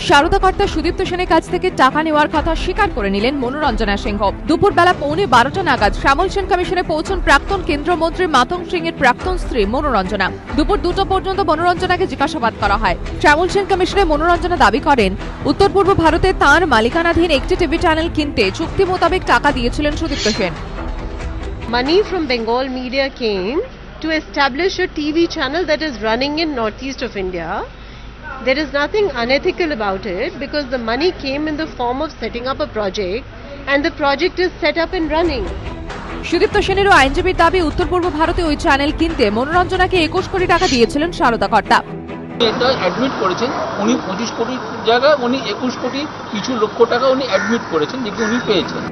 সারদা কর্তা সুদীপ্ত সেনের কাছ থেকে টাকা নেওয়ার কথা স্বীকার করে নিলেন মনোরঞ্জনা সিংহ। দুপুরবেলা 12:15 নাগাদ শ্যামল সেন কমিশনে পৌঁছন প্রাক্তন কেন্দ্রমন্ত্রী মাতং সিং এর প্রাক্তন স্ত্রী মনোরঞ্জনা। দুপুর 2টা পর্যন্ত মনোরঞ্জনাকে জিজ্ঞাসাবাদ করা হয়। শ্যামল সেন কমিশনে মনোরঞ্জনা দাবি করেন, উত্তর পূর্ব ভারতে তাঁর মালিকানাধীন একটি টিভি চ্যানেল কিনতে চুক্তি মোতাবেক টাকা দিয়েছিলেন Sudipta Sen. Money from Bengal media came to establish a TV channel that is running in northeast of India. There is nothing unethical about it because the money came in the form of setting up a project and the project is set up and running. Sudipta সেনেরও আইনজীবীর দাবি, উত্তর পূর্ব ভারতে ওই channel কিনতে মনোরঞ্জনাকে 21 কোটি টাকা দিয়েছিলেন সারদা কর্তা। এটা অ্যাডমিট করেছেন উনি 25 কোটি জায়গায় উনি 21 কোটি কিছু লক্ষ টাকা উনি অ্যাডমিট করেছেন, যেগুলো উনি পেয়েছেন।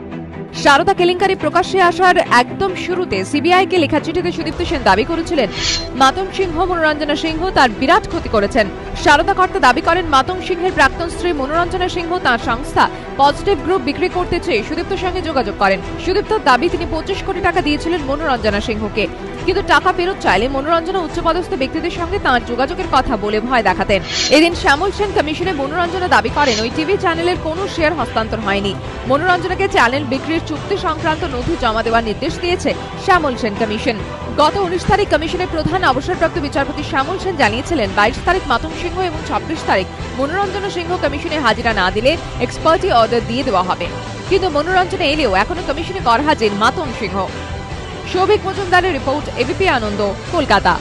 সারদা কেলেঙ্কারি প্রকাশ্যে আসার একদম শুরুতে সিবিআইকে লেখা চিঠিতে সুদীপ্ত সেন দাবি করেছিলেন মাতং সিংহ মনোরঞ্জনা সিংহ তার বিরাট ক্ষতি করেছেন। সারদা কর্তা দাবি করেন, মাতং সিংহের প্রাক্তন স্ত্রী মনোরঞ্জনা সিংহ তাঁর সংস্থা পজিটিভ গ্রুপ বিক্রি করতে চেয়ে সুদীপ্তর সঙ্গে যোগাযোগ করেন। সুদীপ্তর দাবি, তিনি 25 কোটি টাকা দিয়েছিলেন মনোরঞ্জনা সিংহকে, কিন্তু টাকা ফেরত চাইলে মনোরঞ্জনা উচ্চপদস্থ ব্যক্তিদের সঙ্গে তাঁর যোগাযোগের কথা বলে ভয় দেখাতেন। এদিন শ্যামল সেন কমিশনে মনোরঞ্জনা দাবি করেন, ওই টিভি চ্যানেলের কোনো শেয়ার হস্তান্তর হয়নি। মনোরঞ্জনাকে চ্যানেল বিক্রির চুক্তি সংক্রান্ত নথি জমা দেওয়ার নির্দেশ দিয়েছে শ্যামল সেন কমিশন। গত 19 তারিখ কমিশনের প্রধান অবসরপ্রাপ্ত বিচারপতি শ্যামল সেন জানিয়েছিলেন, 22 তারিখ মাতং সিংহ এবং 26 তারিখ মনোরঞ্জনা সিংহ কমিশনে হাজিরা না দিলে এক্সপার্টি অর্ডার দিয়ে দেওয়া হবে। কিন্তু মনোরঞ্জনা এলেও এখনো কমিশনে গরহাজির মাতং সিংহ। সৌভিক মজুমদারের রিপোর্ট, এবিপি আনন্দ, কলকাতা।